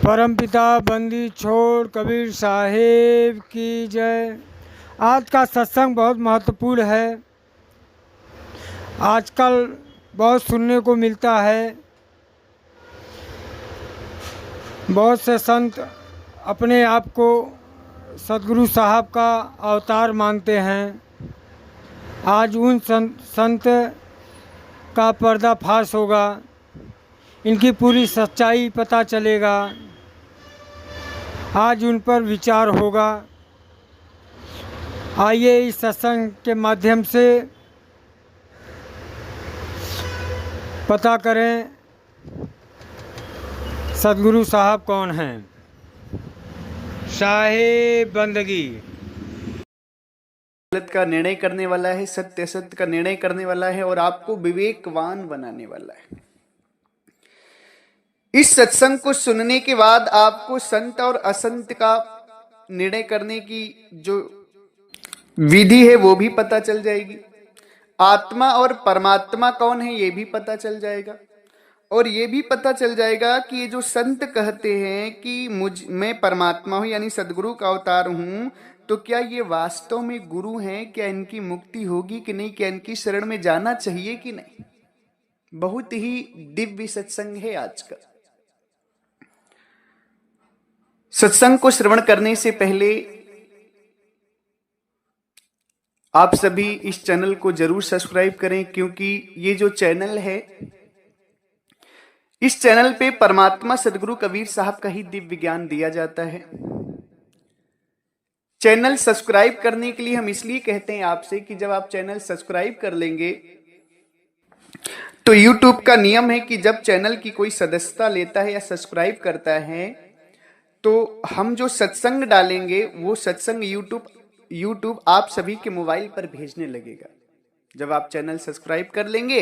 परमपिता बंदी छोड़ कबीर साहेब की जय। आज का सत्संग बहुत महत्वपूर्ण है। आजकल बहुत सुनने को मिलता है, बहुत से संत अपने आप को सदगुरु साहब का अवतार मानते हैं। आज उन संत का पर्दाफाश होगा, इनकी पूरी सच्चाई पता चलेगा। आज उन पर विचार होगा। आइए इस सत्संग के माध्यम से पता करें सदगुरु साहब कौन हैं। साहेब बंदगी गलत का निर्णय करने वाला है, सत्य असत्य का निर्णय करने वाला है और आपको विवेकवान बनाने वाला है। इस सत्संग को सुनने के बाद आपको संत और असंत का निर्णय करने की जो विधि है वो भी पता चल जाएगी। आत्मा और परमात्मा कौन है ये भी पता चल जाएगा। और ये भी पता चल जाएगा कि ये जो संत कहते हैं कि मैं परमात्मा हूं यानी सदगुरु का अवतार हूं, तो क्या ये वास्तव में गुरु हैं? क्या इनकी मुक्ति होगी कि नहीं? क्या इनकी शरण में जाना चाहिए कि नहीं? बहुत ही दिव्य सत्संग है आज का। सत्संग को श्रवण करने से पहले आप सभी इस चैनल को जरूर सब्सक्राइब करें, क्योंकि ये जो चैनल है, इस चैनल पे परमात्मा सदगुरु कबीर साहब का ही दिव्य ज्ञान दिया जाता है। चैनल सब्सक्राइब करने के लिए हम इसलिए कहते हैं आपसे कि जब आप चैनल सब्सक्राइब कर लेंगे तो YouTube का नियम है कि जब चैनल की कोई सदस्यता लेता है या सब्सक्राइब करता है तो हम जो सत्संग डालेंगे वो सत्संग YouTube आप सभी के मोबाइल पर भेजने लगेगा। जब आप चैनल सब्सक्राइब कर लेंगे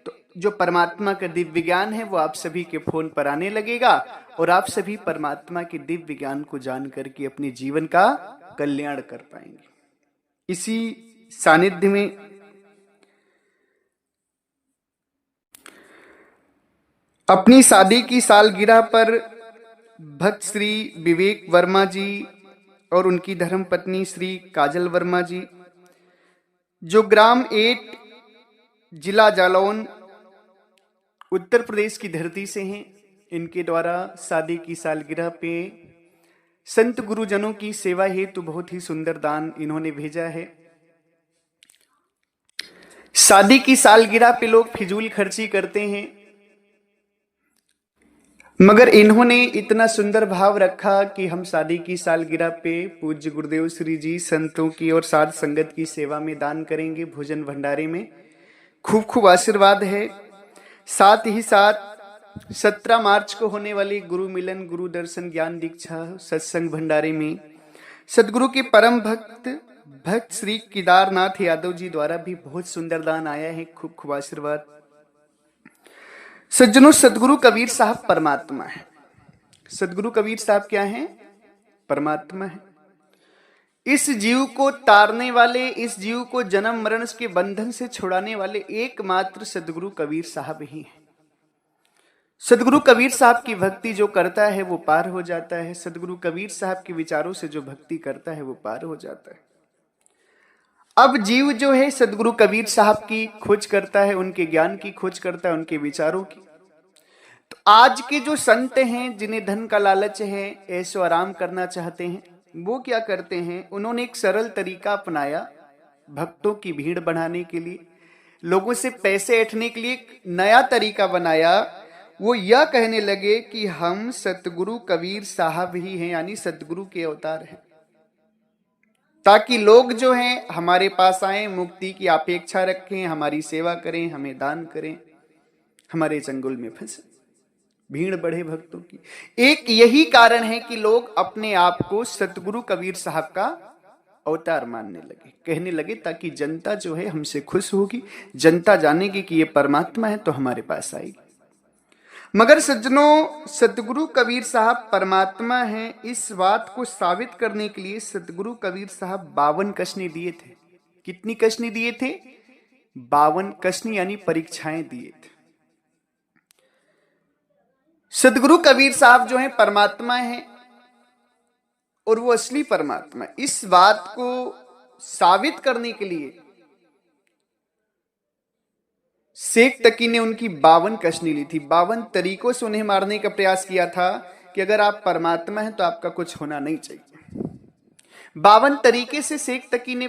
तो जो परमात्मा का दिव्य ज्ञान है वो आप सभी के फोन पर आने लगेगा और आप सभी परमात्मा के दिव्य ज्ञान को जान करके अपने जीवन का कल्याण कर पाएंगे। इसी सानिध्य में अपनी शादी की सालगिरह पर भक्त श्री विवेक वर्मा जी और उनकी धर्मपत्नी श्री काजल वर्मा जी, जो ग्राम 8 जिला जालौन उत्तर प्रदेश की धरती से हैं, इनके द्वारा शादी की सालगिरह पे संत गुरुजनों की सेवा हेतु बहुत ही सुंदर दान इन्होंने भेजा है। शादी की सालगिरह पे लोग फिजूल खर्ची करते हैं, मगर इन्होंने इतना सुंदर भाव रखा कि हम शादी की सालगिरह पे पूज्य गुरुदेव श्री जी संतों की और साध संगत की सेवा में दान करेंगे। भोजन भंडारे में खूब खूब आशीर्वाद है। साथ ही साथ 17 मार्च को होने वाली गुरु मिलन, गुरु दर्शन, ज्ञान दीक्षा सत्संग भंडारे में सदगुरु के परम भक्त श्री केदारनाथ यादव जी द्वारा भी बहुत सुंदर दान आया है। खूब खूब आशीर्वाद। सज्जनों, सदगुरु कबीर साहब परमात्मा है। सदगुरु कबीर साहब क्या हैं? परमात्मा है। इस जीव को तारने वाले, इस जीव को जन्म मरण के बंधन से छुड़ाने वाले एकमात्र सदगुरु कबीर साहब ही हैं। सदगुरु कबीर साहब की भक्ति जो करता है वो पार हो जाता है। सदगुरु कबीर साहब के विचारों से जो भक्ति करता है वो पार हो जाता है। अब जीव जो है सदगुरु कबीर साहब की खोज करता है, उनके ज्ञान की खोज करता है, उनके विचारों की। तो आज के जो संत हैं जिन्हें धन का लालच है, ऐशो आराम करना चाहते हैं, वो क्या करते हैं? उन्होंने एक सरल तरीका अपनाया भक्तों की भीड़ बढ़ाने के लिए, लोगों से पैसे ऐंठने के लिए एक नया तरीका बनाया। वो यह कहने लगे कि हम सतगुरु कबीर साहब ही हैं, यानी सतगुरु के अवतार हैं, ताकि लोग जो हैं हमारे पास आए, मुक्ति की अपेक्षा रखें, हमारी सेवा करें, हमें दान करें, हमारे चंगुल में फंसे, भीड़ बढ़े भक्तों की। एक यही कारण है कि लोग अपने आप को सतगुरु कबीर साहब का अवतार मानने लगे, कहने लगे, ताकि जनता जो है हमसे खुश होगी, जनता जानेगी कि ये परमात्मा है तो हमारे पास आएगी। मगर सज्जनों, सतगुरु कबीर साहब परमात्मा हैं, इस बात को साबित करने के लिए सतगुरु कबीर साहब 52 कष्नी दिए थे। कितनी कष्नी दिए थे? 52 कष्नी, यानी परीक्षाएं दिए थे। सदगुरु कबीर साहब जो हैं परमात्मा हैं और वो असली परमात्मा है। इस बात को साबित करने के लिए शेख तकी ने उनकी 52 कसनी ली थी। 52 तरीकों से उन्हें मारने का प्रयास किया था कि अगर आप परमात्मा हैं तो आपका कुछ होना नहीं चाहिए। 52 तरीके से शेख तकी ने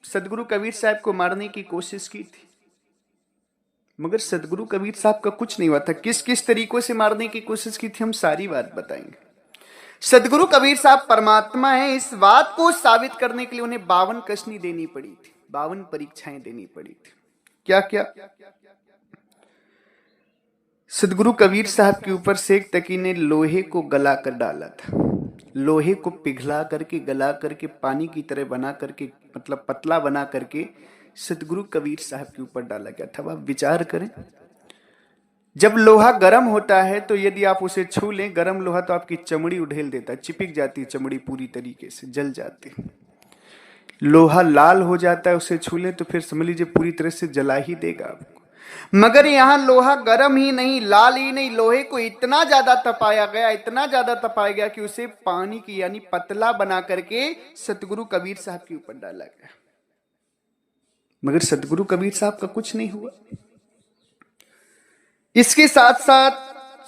सदगुरु कबीर साहब को मारने की कोशिश की थी, मगर सदगुरु कबीर साहब का कुछ नहीं हुआ था। किस किस तरीकों से मारने की कोशिश की थी हम सारी बात बताएंगे। सदगुरु कबीर साहब परमात्मा है, इस बात को साबित करने के लिए उन्हें 52 कसनी देनी पड़ी थी, 52 परीक्षाएं देनी पड़ी थी। क्या क्या? सदगुरु कबीर साहब के ऊपर शेख तकी ने लोहे को गला कर डाला था। लोहे को पिघला करके गला करके पानी की तरह बना करके, मतलब पतला बना करके सदगुरु कबीर साहब के ऊपर डाला गया था। आप विचार करें, जब लोहा गर्म होता है तो यदि आप उसे छू लें, गर्म लोहा, तो आपकी चमड़ी उड़ेल देता है, चिपक जाती है चमड़ी, पूरी तरीके से जल जाती है। लोहा लाल हो जाता है, उसे छू लें तो फिर समझ लीजिए पूरी तरह से जला ही देगा आपको। मगर यहां लोहा गर्म ही नहीं, लाल ही नहीं, लोहे को इतना ज्यादा तपाया गया, इतना ज्यादा तपाया गया कि उसे पानी की यानी पतला बना करके सतगुरु कबीर साहब के ऊपर डाला गया। मगर सतगुरु कबीर साहब का कुछ नहीं हुआ। इसके साथ साथ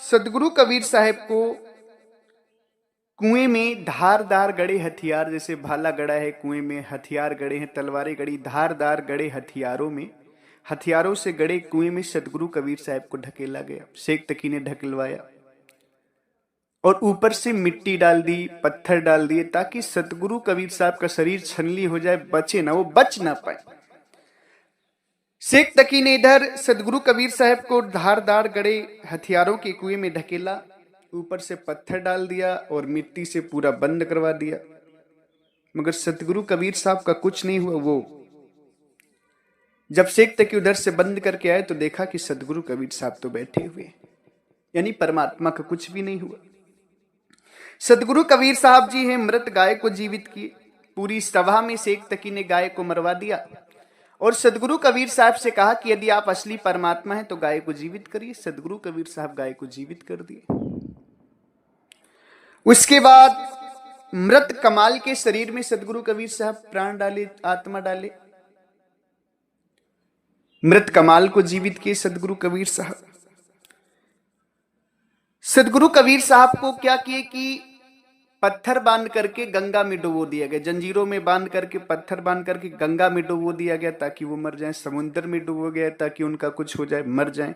सतगुरु कबीर साहब को कुएं में धारदार गड़े हथियार, जैसे भाला गड़ा है कुएं में, हथियार गड़े हैं, तलवारें गड़ी, धारदार गड़े हथियारों में, हथियारों से गड़े कुएं में सतगुरु कबीर साहब को ढकेला गया। शेख तकी ने ढकेलवाया और ऊपर से मिट्टी डाल दी, पत्थर डाल दिए, ताकि सतगुरु कबीर साहब का शरीर छलनी हो जाए, बचे ना, वो बच ना पाए। शेख तकी ने इधर सतगुरु कबीर साहब को धारदार गड़े हथियारों के कुएं में ढकेला, ऊपर से पत्थर डाल दिया और मिट्टी से पूरा बंद करवा दिया। मगर सतगुरु कबीर साहब का कुछ नहीं हुआ। वो जब शेख तकी उधर से बंद करके आए तो देखा कि सतगुरु कबीर साहब तो बैठे हुए, यानी परमात्मा का कुछ भी नहीं हुआ। सतगुरु कबीर साहब जी हैं मृत गाय को जीवित किए। पूरी सभा में शेख तकी ने गाय को मरवा दिया और सतगुरु कबीर साहब से कहा कि यदि आप असली परमात्मा हैं तो गाय को जीवित करिए। सतगुरु कबीर साहब गाय को जीवित कर दिए। उसके बाद मृत कमाल के शरीर में सतगुरु कबीर साहब प्राण डाले, आत्मा डाले, मृत कमाल को जीवित किए सतगुरु कबीर साहब। सतगुरु कबीर साहब को क्या किए कि पत्थर बांध करके गंगा में डुबो दिया गया, जंजीरों में बांध करके, पत्थर बांध करके गंगा में डुबो दिया गया ताकि वो मर जाएं। समुद्र में डुबो गया ताकि उनका कुछ हो जाए, मर जाएं।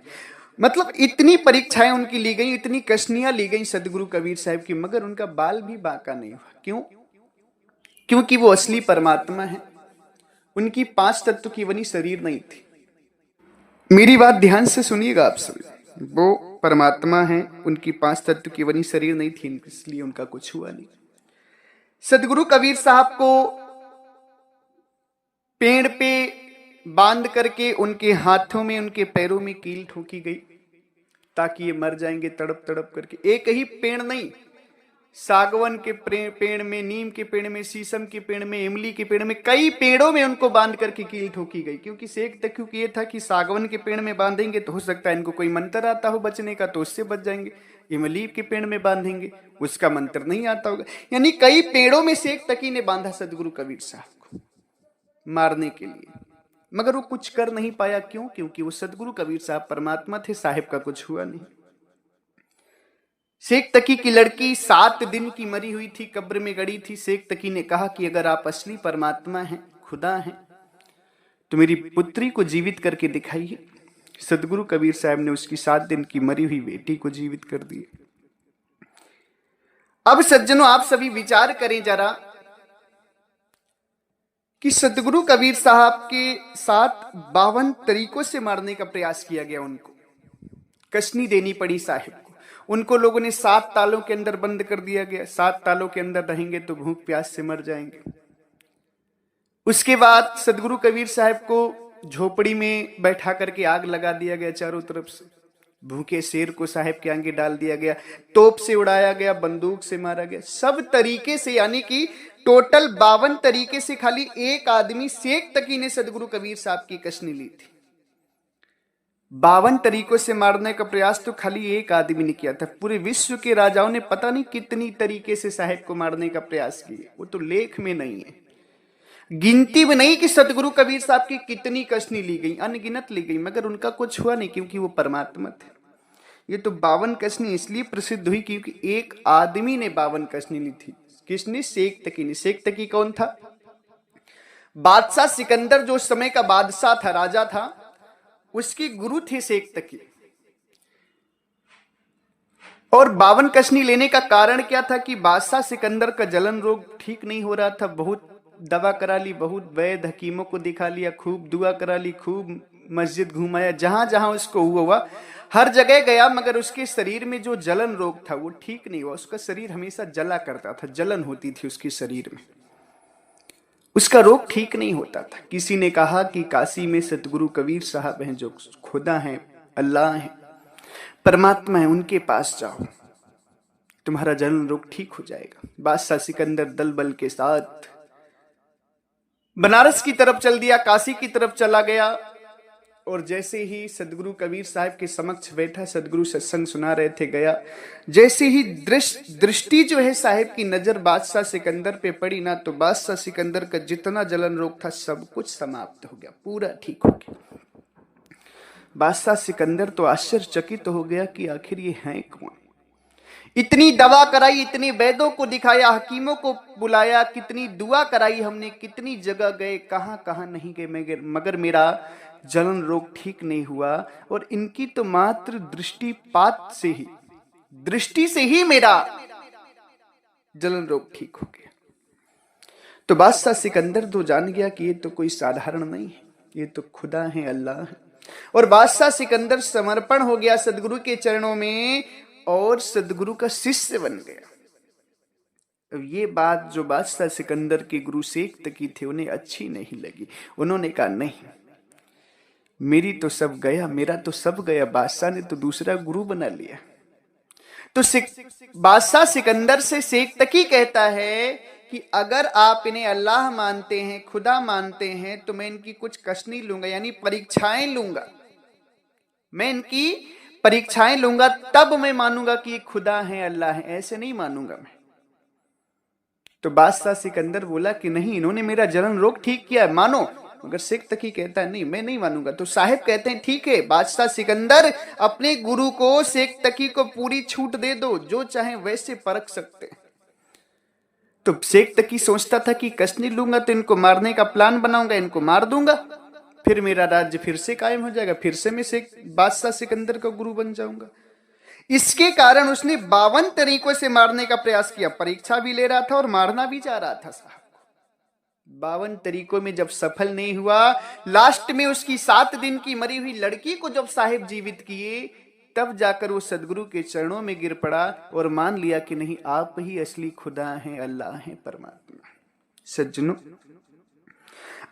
मतलब इतनी परीक्षाएं उनकी ली गई, इतनी कसनियां ली गई सतगुरु कबीर साहब की, मगर उनका बाल भी बांका नहीं हुआ। क्यों? क्योंकि वो असली परमात्मा है। उनकी 5 तत्व की बनी शरीर नहीं थी। मेरी बात ध्यान से सुनिएगा आप सभी। वो परमात्मा है, उनकी 5 तत्व की बनी शरीर नहीं थी, इसलिए उनका कुछ हुआ नहीं। सतगुरु कबीर साहब को पेड़ पे बांध करके उनके हाथों में, उनके पैरों में कील ठोकी गई ताकि ये मर जाएंगे तड़प तड़प करके। एक ही पेड़ नहीं, सागवन के पेड़ में, नीम के पेड़ में, शीशम के पेड़ में, इमली के पेड़ में, कई पेड़ों में उनको बांध करके कील ठोकी गई। क्योंकि शेख तकी को ये था कि सागवन के पेड़ में बांधेंगे तो हो सकता है इनको कोई मंत्र आता हो बचने का, तो उससे बच जाएंगे। इमली के पेड़ में बांधेंगे, उसका मंत्र नहीं आता होगा। यानी कई पेड़ों में शेख तकी ने बांधा सतगुरु कबीर साहब को मारने के लिए, मगर वो कुछ कर नहीं पाया। क्यों? क्योंकि वो सतगुरु कबीर साहब परमात्मा थे, साहिब का कुछ हुआ नहीं। शेख तकी की लड़की 7 दिन की मरी हुई थी, कब्र में गड़ी थी। शेख तकी ने कहा कि अगर आप असली परमात्मा हैं, खुदा हैं, तो मेरी पुत्री को जीवित करके दिखाइए। सतगुरु कबीर साहब ने उसकी 7 दिन की मरी हुई बेटी को जीवित कर दिए। अब सज्जनों, आप सभी विचार करें जरा कि सतगुरु कबीर साहब के साथ 52 तरीकों से मारने का प्रयास किया गया। उनको कसनी देनी पड़ी साहिब को। उनको लोगों ने 7 तालों के अंदर बंद कर दिया गया। 7 तालों के अंदर रहेंगे तो भूख प्यास से मर जाएंगे। उसके बाद सतगुरु कबीर साहब को झोपड़ी में बैठा करके आग लगा दिया गया चारों तरफ से। भूखे शेर को साहब के आगे डाल दिया गया, तोप से उड़ाया गया, बंदूक से मारा गया, सब तरीके से, यानी कि टोटल 52 तरीके से खाली एक आदमी शेख तकी ने सतगुरु कबीर साहब की कसनी ली थी। 52 तरीकों से मारने का प्रयास तो खाली एक आदमी ने किया था। पूरे विश्व के राजाओं ने पता नहीं कितनी तरीके से साहेब को मारने का प्रयास किया, वो तो लेख में नहीं है, गिनती में नहीं कि सतगुरु कबीर साहब की कितनी कसनी ली गई, अनगिनत ली गई, मगर उनका कुछ हुआ नहीं क्योंकि वो परमात्मा थे। ये तो 52 कसनी इसलिए प्रसिद्ध हुई क्योंकि एक आदमी ने 52 कसनी ली थी। किसने? शेख तकी ने। शेख तकी कौन था? बादशाह सिकंदर जो उस समय का बादशाह था, राजा था, उसके गुरु थे शेख तकी। और 52 कसनी लेने का कारण क्या था कि बादशाह सिकंदर का जलन रोग ठीक नहीं हो रहा था। बहुत दवा करा ली, बहुत वैद्य हकीमों को दिखा लिया, खूब दुआ करा ली, खूब मस्जिद घुमाया, जहां जहां उसको हुआ हर जगह गया, मगर उसके शरीर में जो जलन रोग था वो ठीक नहीं हुआ। उसका शरीर हमेशा जला करता था, जलन होती थी उसके शरीर में, उसका रोग ठीक नहीं होता था। किसी ने कहा कि काशी में सतगुरु कबीर साहब हैं, जो खुदा हैं, अल्लाह हैं, परमात्मा है, उनके पास जाओ, तुम्हारा जलन रोग ठीक हो जाएगा। बादशाह सिकंदर दल बल के साथ बनारस की तरफ चल दिया, काशी की तरफ चला गया। और जैसे ही सदगुरु कबीर साहब के समक्ष बैठा, सदगुरु सत्संग सुना रहे थे, गया, जैसे ही दृष्टि जो है साहिब की नजर बादशाह सिकंदर पे पड़ी ना, तो बादशाह सिकंदर का जितना जलन रोग था सब कुछ समाप्त हो गया, पूरा ठीक हो गया। बादशाह सिकंदर तो आश्चर्यचकित हो गया कि आखिर ये हैं कौन। इतनी दवा कराई, इतने वैद्यों को दिखाया, हकीमों को बुलाया, कितनी दुआ कराई हमने, कितनी जगह गए, कहां कहां नहीं गए, मगर मेरा जलन रोग ठीक नहीं हुआ। और इनकी तो मात्र दृष्टिपात से ही, दृष्टि से ही मेरा जलन रोग ठीक हो गया। तो बादशाह सिकंदर तो जान गया कि ये तो कोई साधारण नहीं है, ये तो खुदा है, अल्लाह है। और बादशाह सिकंदर समर्पण हो गया सदगुरु के चरणों में और सदगुरु का शिष्य बन गया। अब ये बात जो बादशाह सिकंदर के गुरु शेख तकी थे उन्हें अच्छी नहीं लगी। उन्होंने कहा नहीं, मेरी तो सब गया, मेरा तो सब गया, बादशाह ने तो दूसरा गुरु बना लिया। तो बादशाह सिकंदर से शेख तकी कहता है कि अगर आप इन्हें अल्लाह मानते हैं, खुदा मानते हैं, तो मैं इनकी कुछ कसनी लूंगा, यानी परीक्षाएं लूंगा, मैं इनकी परीक्षाएं लूंगा, तब मैं मानूंगा कि ये खुदा है, अल्लाह है, ऐसे नहीं मानूंगा मैं। तो बादशाह सिकंदर बोला कि नहीं, इन्होंने मेरा जलन रोग ठीक किया है, मानो। मगर शेख तकी कहता है नहीं, मैं नहीं मानूंगा। तो साहिब कहते हैं ठीक है, बादशाह सिकंदर अपने गुरु को, शेख तकी को पूरी छूट दे दो, जो चाहे वैसे परख सकते हैं। तो शेख तकी सोचता था कि कसनी लूंगा तो इनको मारने का प्लान बनाऊंगा, इनको मार दूंगा, फिर मेरा राज्य फिर से कायम हो जाएगा, फिर से मैं बादशाह सिकंदर का गुरु बन जाऊंगा। इसके कारण उसने 52 तरीकों से मारने का प्रयास किया, परीक्षा भी ले रहा था और मारना भी जा रहा था साहब को। 52 तरीकों में जब सफल नहीं हुआ, लास्ट में उसकी 7 दिन की मरी हुई लड़की को जब साहिब जीवित किए, तब जाकर वो सदगुरु के चरणों में गिर पड़ा और मान लिया कि नहीं, आप ही असली खुदा हैं, अल्लाह हैं, परमात्मा। सज्जनों,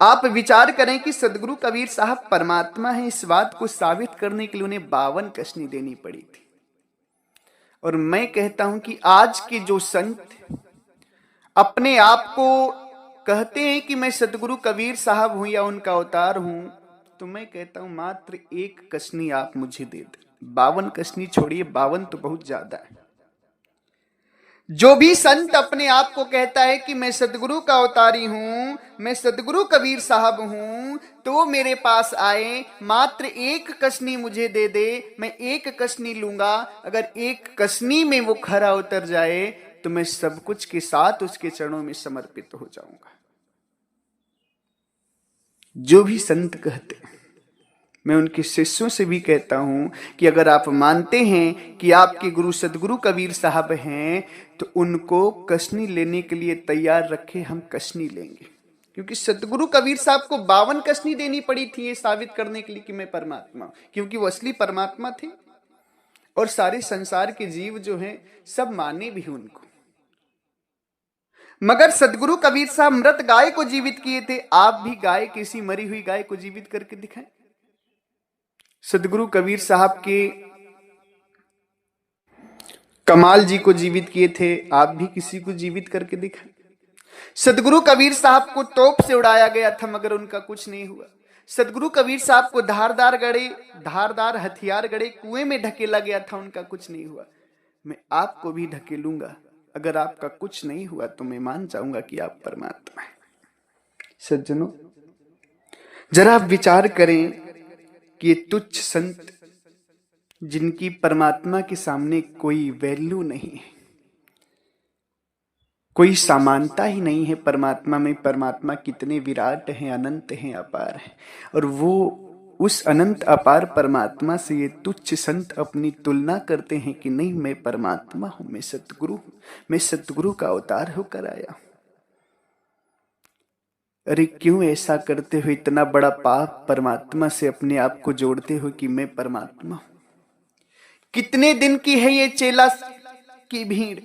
आप विचार करें कि सदगुरु कबीर साहब परमात्मा है, इस बात को साबित करने के लिए उन्हें 52 कसनी देनी पड़ी थी। और मैं कहता हूं कि आज के जो संत अपने आप को कहते हैं कि मैं सदगुरु कबीर साहब हूं या उनका अवतार हूं, तो मैं कहता हूं मात्र एक कसनी आप मुझे दे दे। 52 कसनी छोड़िए, 52 तो बहुत ज्यादा है। जो भी संत अपने आप को कहता है कि मैं सदगुरु का अवतारी हूं, मैं सदगुरु कबीर साहब हूं, तो वो मेरे पास आए, मात्र एक कसनी मुझे दे दे, मैं एक कसनी लूंगा। अगर एक कसनी में वो खरा उतर जाए तो मैं सब कुछ के साथ उसके चरणों में समर्पित हो जाऊंगा। जो भी संत कहते हैं, मैं उनके शिष्यों से भी कहता हूं कि अगर आप मानते हैं कि आपके गुरु सदगुरु कबीर साहब हैं, तो उनको कसनी लेने के लिए तैयार रखे, हम कसनी लेंगे। क्योंकि सदगुरु कबीर साहब को 52 कसनी देनी पड़ी थी ये साबित करने के लिए कि मैं परमात्मा, क्योंकि वो असली परमात्मा थे और सारे संसार के जीव जो हैं सब माने भी उनको। मगर सदगुरु कबीर साहब मृत गाय को जीवित किए थे, आप भी गाय, किसी मरी हुई गाय को जीवित करके दिखाएं। सदगुरु कबीर साहब के कमाल जी को जीवित किए थे, आप भी किसी को जीवित करके दिखाएं। सदगुरु कबीर साहब को तोप से उड़ाया गया था मगर उनका कुछ नहीं हुआ। सदगुरु कबीर साहब को धारदार हथियार गड़े कुएं में ढकेला गया था, उनका कुछ नहीं हुआ। मैं आपको भी ढकेलूंगा, अगर आपका कुछ नहीं हुआ तो मैं मान जाऊंगा कि आप परमात्मा हैं। सज्जनों, जरा आप विचार करें कि ये तुच्छ संत जिनकी परमात्मा के सामने कोई वैल्यू नहीं है, कोई समानता ही नहीं है परमात्मा में। परमात्मा कितने विराट हैं, अनंत हैं, अपार हैं, और वो उस अनंत अपार परमात्मा से ये तुच्छ संत अपनी तुलना करते हैं कि नहीं, मैं परमात्मा हूं, मैं सतगुरु हूं, मैं सतगुरु का अवतार होकर आया हूं। अरे क्यों ऐसा करते हो? इतना बड़ा पाप परमात्मा से अपने आप को जोड़ते हो कि मैं परमात्मा हूं। कितने दिन की है ये चेला की भीड़?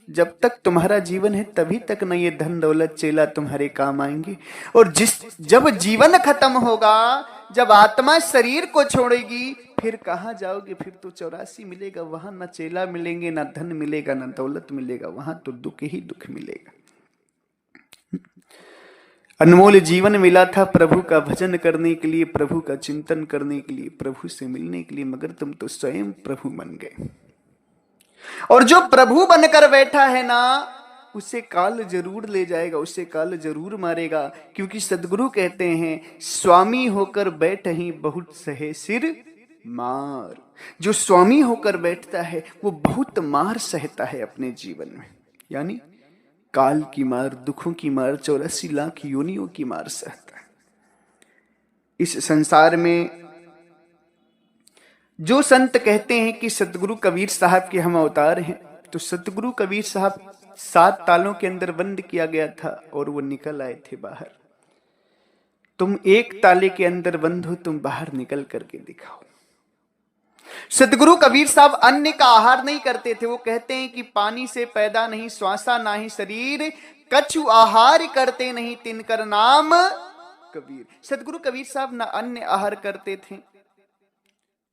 जब तक तुम्हारा जीवन है तभी तक न ये धन दौलत चेला तुम्हारे काम आएंगे, और जब जीवन खत्म होगा, जब आत्मा शरीर को छोड़ेगी, फिर कहां जाओगे? फिर तो 84 मिलेगा, वहां न चेला मिलेंगे, न धन मिलेगा, न दौलत मिलेगा, वहां तो दुख ही दुख मिलेगा। अनमोल जीवन मिला था प्रभु का भजन करने के लिए, प्रभु का चिंतन करने के लिए, प्रभु से मिलने के लिए, मगर तुम तो स्वयं प्रभु बन गए। और जो प्रभु बनकर बैठा है ना, उसे काल जरूर ले जाएगा, उसे काल जरूर मारेगा, क्योंकि सदगुरु कहते हैं स्वामी होकर बैठ ही बहुत सहे सिर मार। जो स्वामी होकर बैठता है वो बहुत मार सहता है अपने जीवन में, यानी काल की मार, दुखों की मार, 84 लाख योनियों की मार सहता है। इस संसार में जो संत कहते हैं कि सतगुरु कबीर साहब के हम अवतार हैं, तो सतगुरु कबीर साहब 7 तालों के अंदर बंद किया गया था और वो निकल आए थे बाहर। तुम 1 ताले के अंदर बंद हो, तुम बाहर निकल करके दिखाओ। सतगुरु कबीर साहब अन्न का आहार नहीं करते थे। वो कहते हैं कि पानी से पैदा नहीं श्वासा ना ही शरीर, कछु आहार करते नहीं तिनकर नाम कबीर। सतगुरु कबीर साहब ना अन्न आहार करते थे,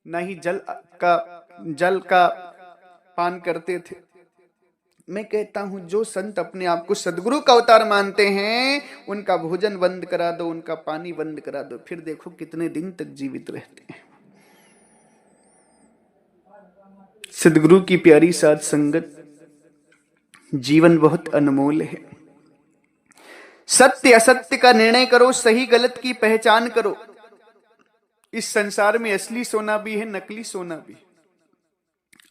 ना ही जल का पान करते थे। मैं कहता हूं जो संत अपने आप को सदगुरु का अवतार मानते हैं, उनका भोजन बंद करा दो, उनका पानी बंद करा दो, फिर देखो कितने दिन तक जीवित रहते हैं। सदगुरु की प्यारी साथ संगत, जीवन बहुत अनमोल है। सत्य असत्य का निर्णय करो, सही गलत की पहचान करो। इस संसार में असली सोना भी है, नकली सोना भी है,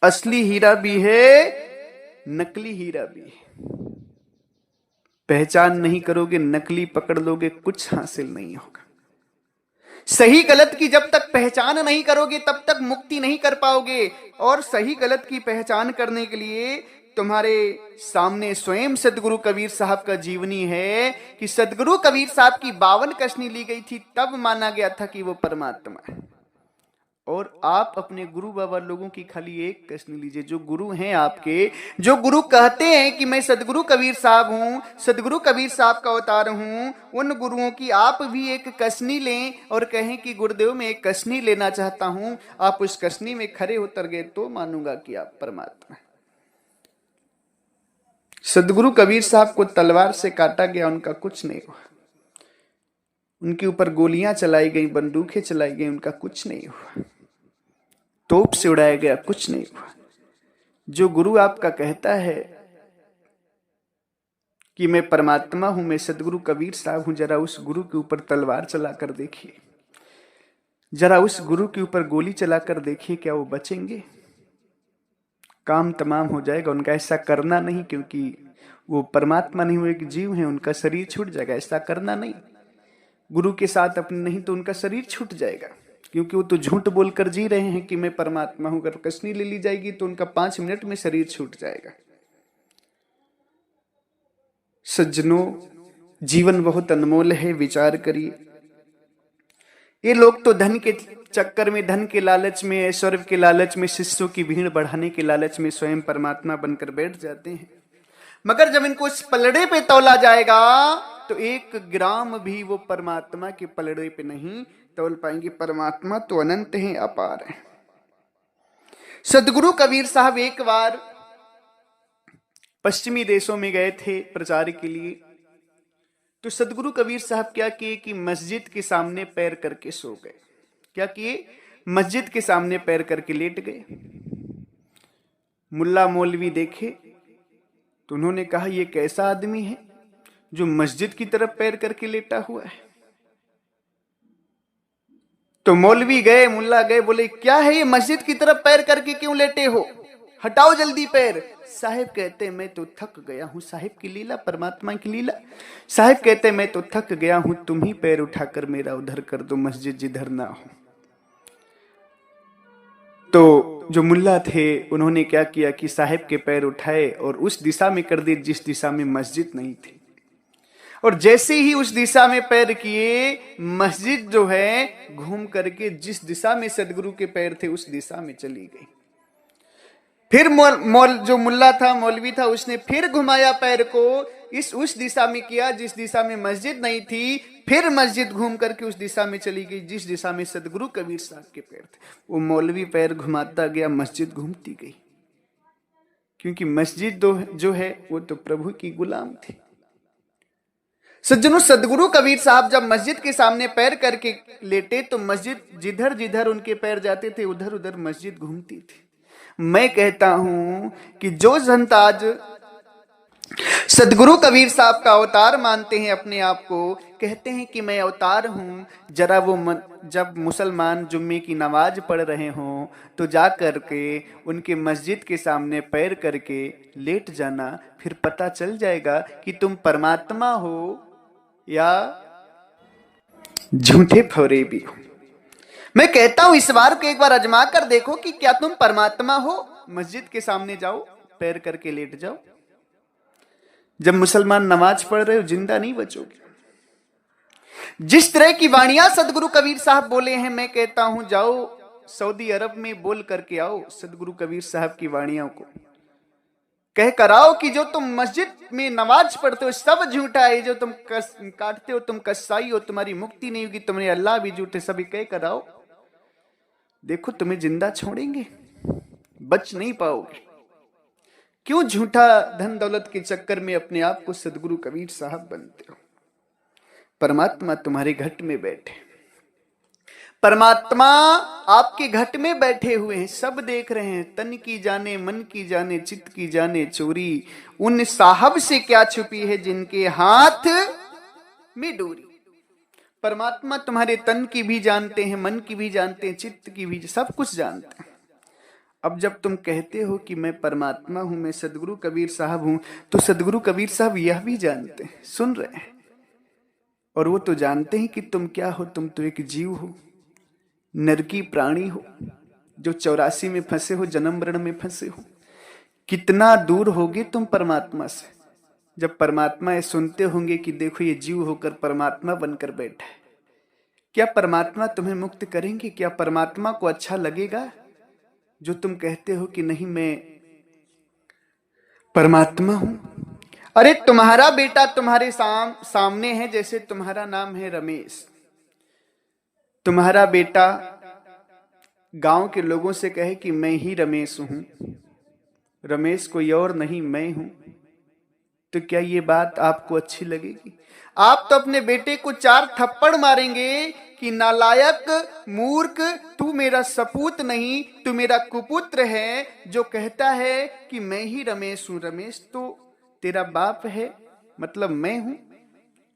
असली हीरा भी है, नकली हीरा भी है। पहचान नहीं करोगे, नकली पकड़ लोगे, कुछ हासिल नहीं होगा। सही गलत की जब तक पहचान नहीं करोगे तब तक मुक्ति नहीं कर पाओगे। और सही गलत की पहचान करने के लिए तुम्हारे सामने स्वयं सदगुरु कबीर साहब का जीवनी है कि सदगुरु कबीर साहब की 52 कसनी ली गई थी, तब माना गया था कि वो परमात्मा है। और आप अपने गुरु बाबा लोगों की खाली 1 कसनी लीजिए, जो गुरु हैं आपके, जो गुरु कहते हैं कि मैं सदगुरु कबीर साहब हूं, सदगुरु कबीर साहब का अवतार हूं, उन गुरुओं की आप भी 1 कसनी लें और कहें कि गुरुदेव मैं 1 कसनी लेना चाहता हूं। आप उस कसनी में खड़े उतर गए तो मानूंगा कि आप परमात्मा। सदगुरु कबीर साहब को तलवार से काटा गया, उनका कुछ नहीं हुआ। उनके ऊपर गोलियां चलाई गई, बंदूकें चलाई गई, उनका कुछ नहीं हुआ। तोप से उड़ाया गया, कुछ नहीं हुआ। जो गुरु आपका कहता है कि मैं परमात्मा हूं, मैं सदगुरु कबीर साहब हूं, जरा उस गुरु के ऊपर तलवार चलाकर देखिए, जरा उस गुरु के ऊपर गोली चलाकर देखिए, क्या वो बचेंगे? काम तमाम हो जाएगा। उनका ऐसा करना नहीं, क्योंकि वो परमात्मा नहीं, वो एक जीव है, उनका शरीर छूट जाएगा। ऐसा करना नहीं, गुरु के साथ अपने नहीं तो उनका शरीर छूट जाएगा, क्योंकि वो तो झूठ बोलकर जी रहे हैं कि मैं परमात्मा हूं। अगर कसनी ले ली जाएगी तो उनका 5 मिनट में शरीर छूट जाएगा। सज्जनों, जीवन बहुत अनमोल है, विचार करिए। ये लोग तो धन के चक्कर में, धन के लालच में, ऐश्वर्य के लालच में, शिष्यों की भीड़ बढ़ाने के लालच में स्वयं परमात्मा बनकर बैठ जाते हैं। मगर जब इनको इस पलड़े पे तौला जाएगा तो 1 ग्राम भी वो परमात्मा के पलड़े पे नहीं तौल पाएंगे। परमात्मा तो अनंत है, अपार है। सदगुरु कबीर साहब एक बार पश्चिमी देशों में गए थे प्रचार के लिए। तो सदगुरु कबीर साहब क्या किए कि मस्जिद के सामने पैर करके सो गए। क्या किए? मस्जिद के सामने पैर करके लेट गए। मुल्ला मौलवी देखे तो उन्होंने कहा, यह कैसा आदमी है जो मस्जिद की तरफ पैर करके लेटा हुआ है। तो मौलवी गए, मुल्ला गए, बोले क्या है ये, मस्जिद की तरफ पैर करके क्यों लेटे हो, हटाओ जल्दी पैर। साहिब कहते मैं तो थक गया हूं। साहिब की लीला, परमात्मा की लीला। साहिब कहते मैं तो थक गया हूं, तुम ही पैर उठाकर मेरा उधर कर दो, मस्जिद जिधर ना हो। तो जो मुल्ला थे उन्होंने क्या किया कि साहिब के पैर उठाए और उस दिशा में कर दिए जिस दिशा में मस्जिद नहीं थी। और जैसे ही उस दिशा में पैर किए, मस्जिद जो है घूम करके जिस दिशा में सदगुरु के पैर थे उस दिशा में चली गई। फिर जो मुल्ला था, मौलवी था, उसने फिर घुमाया पैर को, उस दिशा में किया जिस दिशा में मस्जिद नहीं थी। फिर मस्जिद घूम करके उस दिशा में चली गई जिस दिशा में सदगुरु कबीर साहब के पैर थे। वो मौलवी पैर घुमाता गया, मस्जिद घूमती गई, क्योंकि मस्जिद जो है वो तो प्रभु की गुलाम थी। सज्जनों, सदगुरु कबीर साहब जब मस्जिद के सामने पैर करके लेटे तो मस्जिद जिधर जिधर उनके पैर जाते थे उधर उधर मस्जिद घूमती थी। मैं कहता हूं कि जो संत आज सदगुरु कबीर साहब का अवतार मानते हैं, अपने आप को कहते हैं कि मैं अवतार हूं, जरा वो जब मुसलमान जुम्मे की नमाज पढ़ रहे हों तो जा करके उनके मस्जिद के सामने पैर करके लेट जाना, फिर पता चल जाएगा कि तुम परमात्मा हो या झूठे फरेबी हो। मैं कहता हूं इस बार को एक बार आजमा कर देखो कि क्या तुम परमात्मा हो। मस्जिद के सामने जाओ, पैर करके लेट जाओ। जब मुसलमान नमाज पढ़ रहे हो जिंदा नहीं बचोगे। जिस तरह की वाणियां सदगुरु कबीर साहब बोले हैं, मैं कहता हूं जाओ सऊदी अरब में बोल करके आओ सदगुरु कबीर साहब की वाणियों को, कह कर आओ कि जो तुम मस्जिद में नमाज पढ़ते हो सब झूठा है, जो तुम काटते हो तुम कसाई हो, तुम्हारी मुक्ति नहीं होगी, तुम्हारे अल्लाह भी झूठे, सभी कह कर आओ। देखो तुम्हें जिंदा छोड़ेंगे, बच नहीं पाओगे। क्यों झूठा धन दौलत के चक्कर में अपने आप को सदगुरु कबीर साहब बनते हो। परमात्मा तुम्हारे घट में बैठे, परमात्मा आपके घट में बैठे हुए हैं, सब देख रहे हैं। तन की जाने, मन की जाने, चित्त की जाने चोरी, उन साहब से क्या छुपी है जिनके हाथ में डोरी। परमात्मा तुम्हारे तन की भी जानते हैं, मन की भी जानते हैं, चित्त की भी, सब कुछ जानते हैं। अब जब तुम कहते हो कि मैं परमात्मा हूं, मैं सदगुरु कबीर साहब हूं, तो सदगुरु कबीर साहब यह भी जानते हैं, सुन रहे हैं, और वो तो जानते हैं कि तुम क्या हो। तुम तो एक जीव हो, नरकी प्राणी हो, जो 84 में फंसे हो, जन्म मरण में फंसे हो। कितना दूर होगे तुम परमात्मा से। जब परमात्मा ये सुनते होंगे कि देखो ये जीव होकर परमात्मा बनकर बैठा है, क्या परमात्मा तुम्हें मुक्त करेंगे? क्या परमात्मा को अच्छा लगेगा जो तुम कहते हो कि नहीं मैं परमात्मा हूं? अरे तुम्हारा बेटा तुम्हारे सामने है, जैसे तुम्हारा नाम है रमेश, तुम्हारा बेटा गांव के लोगों से कहे कि मैं ही रमेश हूं, रमेश कोई और नहीं मैं हूं, तो क्या ये बात आपको अच्छी लगेगी? आप तो अपने बेटे को 4 थप्पड़ मारेंगे कि नालायक, मूर्ख, तू मेरा सपूत नहीं, तू मेरा कुपुत्र है, जो कहता है कि मैं ही रमेश हूं। रमेश तो तेरा बाप है, मतलब मैं हूं,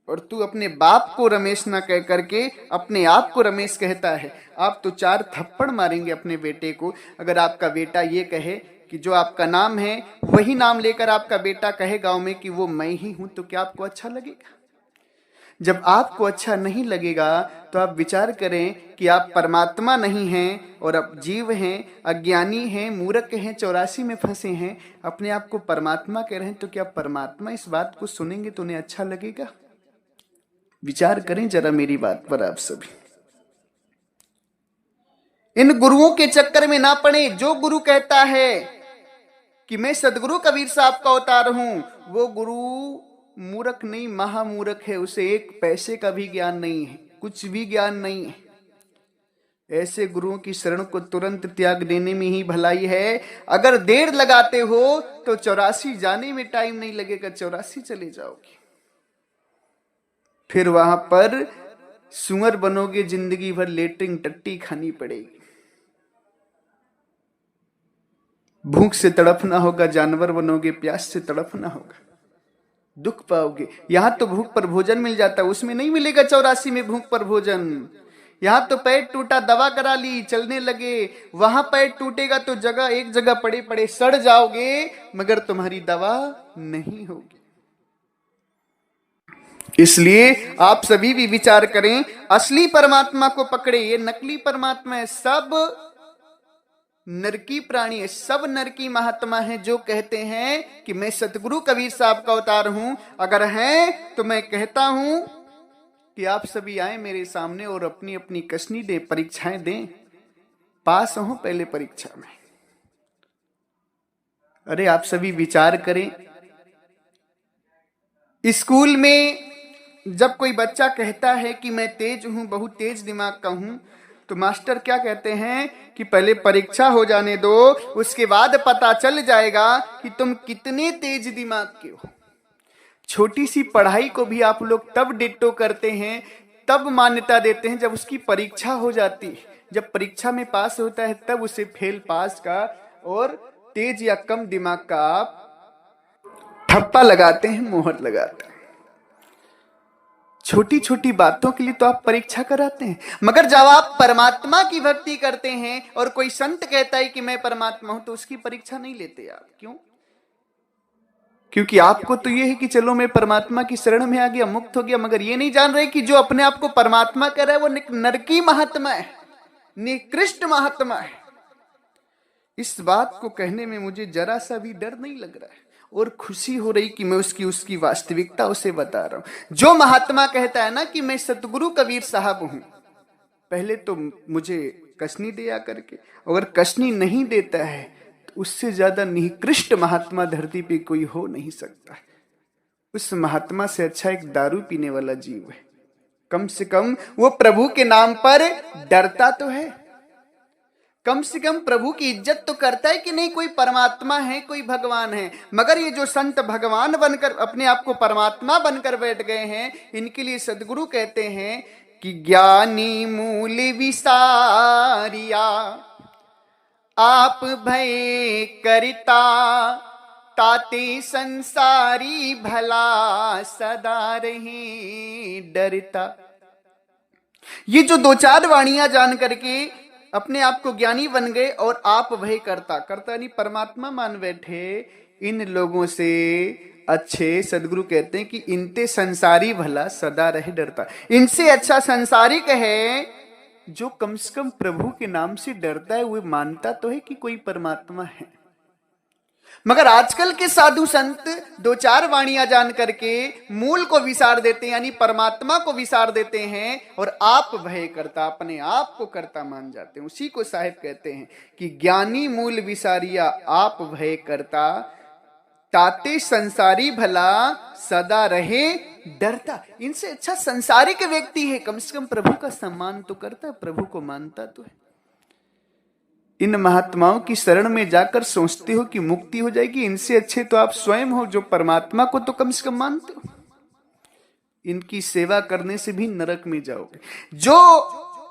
और तू अपने बाप को रमेश ना कह करके अपने आप को रमेश कहता है। आप तो 4 थप्पड़ मारेंगे अपने बेटे को अगर आपका बेटा ये कहे कि जो आपका नाम है वही नाम लेकर आपका बेटा कहे गांव में कि वो मैं ही हूं, तो क्या आपको अच्छा लगेगा? जब आपको अच्छा नहीं लगेगा तो आप विचार करें कि आप परमात्मा नहीं हैं और आप जीव हैं, अज्ञानी हैं, मूर्ख हैं, 84 में फंसे हैं, अपने आप को परमात्मा कह रहे हैं, तो क्या परमात्मा इस बात को सुनेंगे तो उन्हें अच्छा लगेगा? विचार करें जरा मेरी बात पर आप सभी। इन गुरुओं के चक्कर में ना पड़े। जो गुरु कहता है कि मैं सदगुरु कबीर साहब का अवतार हूं, वो गुरु मूर्ख नहीं, महामूर्ख है। उसे 1 पैसे का भी ज्ञान नहीं है, कुछ भी ज्ञान नहीं है। ऐसे गुरुओं की शरण को तुरंत त्याग देने में ही भलाई है। अगर देर लगाते हो तो 84 जाने में टाइम नहीं लगेगा, 84 चले जाओगे। फिर वहां पर सुअर बनोगे, जिंदगी भर लेटरिन टट्टी खानी पड़ेगी, भूख से तड़पना होगा, जानवर बनोगे, प्यास से तड़पना होगा, दुख पाओगे। यहां तो भूख पर भोजन मिल जाता है, उसमें नहीं मिलेगा 84 में भूख पर भोजन। यहां तो पैर टूटा, दवा करा ली, चलने लगे, वहां पैर टूटेगा तो एक जगह पड़े पड़े सड़ जाओगे, मगर तुम्हारी दवा नहीं होगी। इसलिए आप सभी भी विचार करें, असली परमात्मा को पकड़े, ये नकली परमात्मा है, सब नरकी प्राणी है, सब नरकी महात्मा है जो कहते हैं कि मैं सतगुरु कबीर साहब का अवतार हूं। अगर हैं तो मैं कहता हूं कि आप सभी आए मेरे सामने और अपनी अपनी कसनी दें, परीक्षाएं दें, पास हो पहले परीक्षा में। अरे आप सभी विचार करें, स्कूल में जब कोई बच्चा कहता है कि मैं तेज हूं, बहुत तेज दिमाग का हूं, तो मास्टर क्या कहते हैं कि पहले परीक्षा हो जाने दो, उसके बाद पता चल जाएगा कि तुम कितने तेज दिमाग के हो। छोटी सी पढ़ाई को भी आप लोग तब डिट्टो करते हैं, तब मान्यता देते हैं जब उसकी परीक्षा हो जाती है। जब परीक्षा में पास होता है तब उसे फेल पास का और तेज या कम दिमाग का आप ठप्पा लगाते हैं, मोहर लगाते हैं। छोटी छोटी बातों के लिए तो आप परीक्षा कराते हैं, मगर जब आप परमात्मा की भक्ति करते हैं और कोई संत कहता है कि मैं परमात्मा हूं, तो उसकी परीक्षा नहीं लेते आप। क्यों? क्योंकि आपको तो ये है कि चलो मैं परमात्मा की शरण में आ गया, मुक्त हो गया, मगर ये नहीं जान रहे कि जो अपने आप को परमात्मा कह रहा है वो नरकी महात्मा है, निकृष्ट महात्मा है। इस बात को कहने में मुझे जरा सा भी डर नहीं लग रहा है और खुशी हो रही कि मैं उसकी वास्तविकता उसे बता रहा हूं। जो महात्मा कहता है ना कि मैं सतगुरु कबीर साहब हूं, पहले तो मुझे कसनी दिया करके, अगर कसनी नहीं देता है तो उससे ज्यादा निकृष्ट महात्मा धरती पे कोई हो नहीं सकता। उस महात्मा से अच्छा एक दारू पीने वाला जीव है। कम से कम वो प्रभु के नाम पर डरता तो है, कम से कम प्रभु की इज्जत तो करता है कि नहीं कोई परमात्मा है, कोई भगवान है। मगर ये जो संत भगवान बनकर अपने आप को परमात्मा बनकर बैठ गए हैं, इनके लिए सदगुरु कहते हैं कि ज्ञानी मूल विसारिया आप भय करता, ताते संसारी भला सदा रहे डरता। ये जो दो चार वाणियां जान करके अपने आप को ज्ञानी बन गए और आप भय करता नहीं परमात्मा मान बैठे, इन लोगों से अच्छे सदगुरु कहते हैं कि इनते संसारी भला सदा रहे डरता। इनसे अच्छा संसारिक है जो कम से कम प्रभु के नाम से डरता है, वो मानता तो है कि कोई परमात्मा है। मगर आजकल के साधु संत दो चार वाणियां जान करके मूल को विसार देते हैं, यानी परमात्मा को विसार देते हैं और आप भय करता, अपने आप को करता मान जाते हैं। उसी को साहिब कहते हैं कि ज्ञानी मूल विसारिया आप भय करता, ताते संसारी भला सदा रहे डरता। इनसे अच्छा संसारिक व्यक्ति है, कम से कम प्रभु का सम्मान तो करता है, प्रभु को मानता तो है। इन महात्माओं की शरण में जाकर सोचते हो कि मुक्ति हो जाएगी, इनसे अच्छे तो आप स्वयं हो जो परमात्मा को तो कम से कम मानते हो। इनकी सेवा करने से भी नरक में जाओगे। जो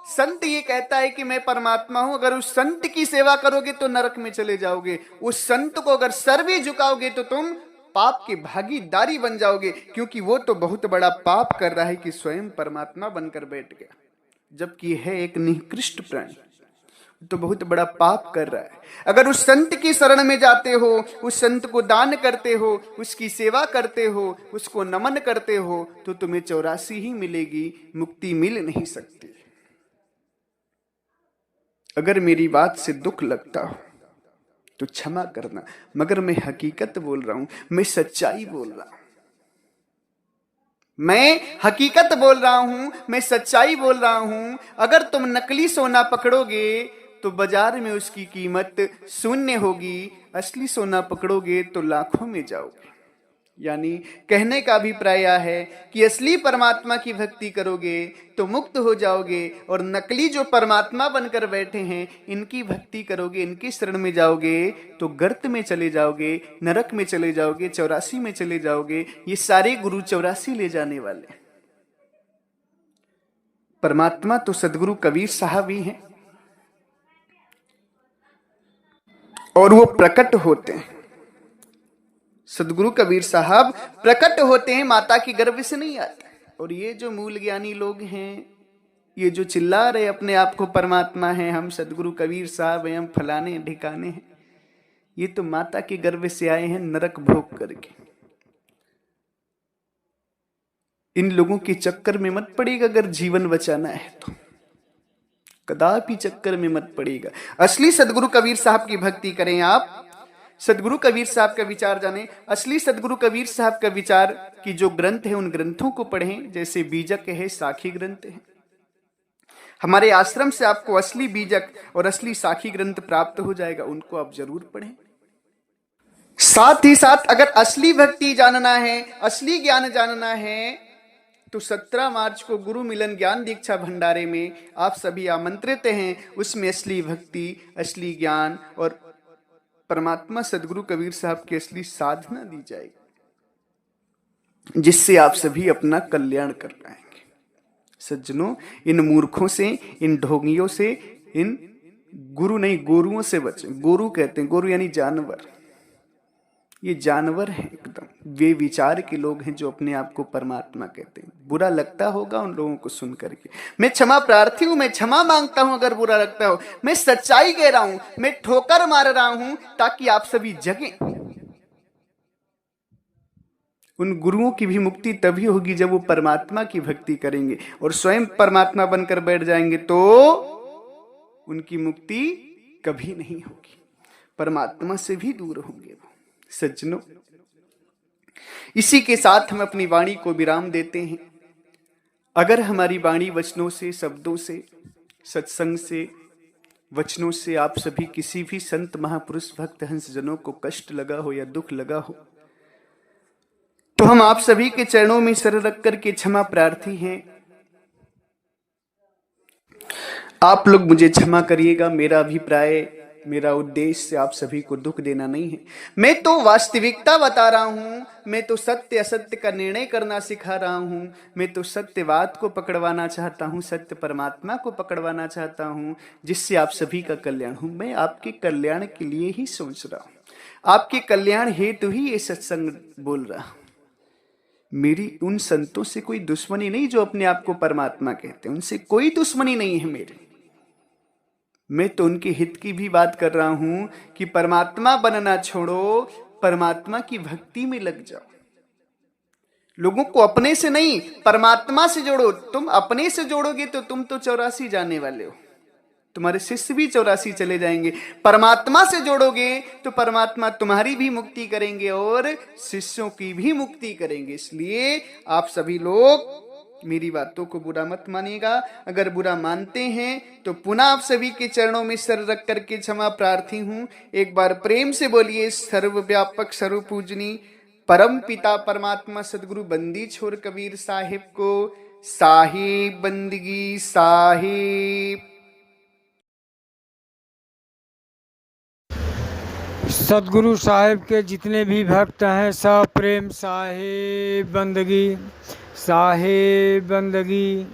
संत ये कहता है कि मैं परमात्मा हूं, अगर उस संत की सेवा करोगे तो नरक में चले जाओगे। उस संत को अगर सर भी झुकाओगे तो तुम पाप के भागीदारी बन जाओगे, क्योंकि वो तो बहुत बड़ा पाप कर रहा है कि स्वयं परमात्मा बनकर बैठ गया, जबकि है एक निकृष्ट प्राणी, तो बहुत बड़ा पाप कर रहा है। अगर उस संत की शरण में जाते हो, उस संत को दान करते हो, उसकी सेवा करते हो, उसको नमन करते हो, तो तुम्हें 84 ही मिलेगी, मुक्ति मिल नहीं सकती। अगर मेरी बात से दुख लगता हो तो क्षमा करना, मगर मैं हकीकत बोल रहा हूं, मैं सच्चाई बोल रहा हूं, मैं हकीकत बोल रहा हूं, मैं सच्चाई बोल रहा हूं। अगर तुम नकली सोना पकड़ोगे तो बाजार में उसकी कीमत शून्य होगी, असली सोना पकड़ोगे तो लाखों में जाओगे। यानी कहने का अभिप्राय है कि असली परमात्मा की भक्ति करोगे तो मुक्त हो जाओगे, और नकली जो परमात्मा बनकर बैठे हैं इनकी भक्ति करोगे, इनकी शरण में जाओगे तो गर्त में चले जाओगे, नरक में चले जाओगे, 84 में चले जाओगे। ये सारे गुरु 84 ले जाने वाले। परमात्मा तो सदगुरु कबीर साहब ही हैं और वो प्रकट होते हैं। सदगुरु कबीर साहब प्रकट होते हैं, माता की गर्भ से नहीं आते। और ये जो मूल ज्ञानी लोग हैं, ये जो चिल्ला रहे अपने आप को परमात्मा हैं, हम सदगुरु कबीर साहब हैं, हम फलाने ढिकाने हैं, ये तो माता के गर्भ से आए हैं नरक भोग करके। इन लोगों के चक्कर में मत पड़ेगा, अगर जीवन बचाना है तो कदापि चक्कर में मत पड़ेगा। असली सदगुरु कबीर साहब की भक्ति करें आप, सदगुरु कबीर साहब का विचार जानें। असली सदगुरु कबीर साहब का विचार की जो ग्रंथ है उन ग्रंथों को पढ़ें, जैसे बीजक है, साखी ग्रंथ है। हमारे आश्रम से आपको असली बीजक और असली साखी ग्रंथ प्राप्त हो जाएगा, उनको आप जरूर पढ़ें। साथ ही साथ अगर असली भक्ति जानना है, असली ज्ञान जानना है, तो 17 मार्च को गुरु मिलन ज्ञान दीक्षा भंडारे में आप सभी आमंत्रित हैं। उसमें असली भक्ति, असली ज्ञान और परमात्मा सदगुरु कबीर साहब की असली साधना दी जाएगी, जिससे आप सभी अपना कल्याण कर पाएंगे। सज्जनों, इन मूर्खों से, इन ढोंगियों से, इन गुरु नहीं गोरुओं से बचें। गोरु कहते हैं, गोरु यानी जानवर। ये जानवर हैं एकदम, वे विचार के लोग हैं जो अपने आप को परमात्मा कहते हैं। बुरा लगता होगा उन लोगों को सुन करके, मैं क्षमा प्रार्थी हूं, मैं क्षमा मांगता हूं अगर बुरा लगता हो। मैं सच्चाई कह रहा हूं, मैं ठोकर मार रहा हूं ताकि आप सभी जगें। उन गुरुओं की भी मुक्ति तभी होगी जब वो परमात्मा की भक्ति करेंगे और स्वयं परमात्मा बनकर बैठ जाएंगे, तो उनकी मुक्ति कभी नहीं होगी, परमात्मा से भी दूर होंगे वो। सज्जनों, इसी के साथ हम अपनी वाणी को विराम देते हैं। अगर हमारी वाणी वचनों से, शब्दों से, सत्संग से, वचनों से आप सभी किसी भी संत महापुरुष भक्त हंस जनों को कष्ट लगा हो या दुख लगा हो, तो हम आप सभी के चरणों में सिर रख करके क्षमा प्रार्थी हैं। आप लोग मुझे क्षमा करिएगा। मेरा अभिप्राय, मेरा उद्देश्य आप सभी को दुख देना नहीं है। मैं तो वास्तविकता बता रहा हूं, मैं तो सत्य असत्य का निर्णय करना सिखा रहा हूं, मैं तो सत्यवाद को पकड़वाना चाहता हूं, सत्य परमात्मा को पकड़वाना चाहता हूं, जिससे आप सभी का कल्याण हो। मैं आपके कल्याण के लिए ही सोच रहा हूं, आपके कल्याण हेतु ही ये सत्संग बोल रहा हूं। मेरी उन संतों से कोई दुश्मनी नहीं जो अपने आप को परमात्मा कहते हैं, उनसे कोई दुश्मनी नहीं है मेरी। मैं तो उनके हित की भी बात कर रहा हूं कि परमात्मा बनना छोड़ो, परमात्मा की भक्ति में लग जाओ। लोगों को अपने से नहीं, परमात्मा से जोड़ो। तुम अपने से जोड़ोगे तो तुम तो 84 जाने वाले हो, तुम्हारे शिष्य भी 84 चले जाएंगे। परमात्मा से जोड़ोगे तो परमात्मा तुम्हारी भी मुक्ति करेंगे और शिष्यों की भी मुक्ति करेंगे। इसलिए आप सभी लोग मेरी बातों को बुरा मत मानिएगा। अगर बुरा मानते हैं तो पुनः आप सभी के चरणों में सर रख करके क्षमा प्रार्थी हूं। एक बार प्रेम से बोलिए, सर्वव्यापक सर्वपूजनी परम पिता परमात्मा सदगुरु बंदी छोर कबीर साहिब को साहिब बंदगी साहिब। सदगुरु साहिब के जितने भी भक्त हैं सब प्रेम साहिब बंदगी साहिब बंदगी।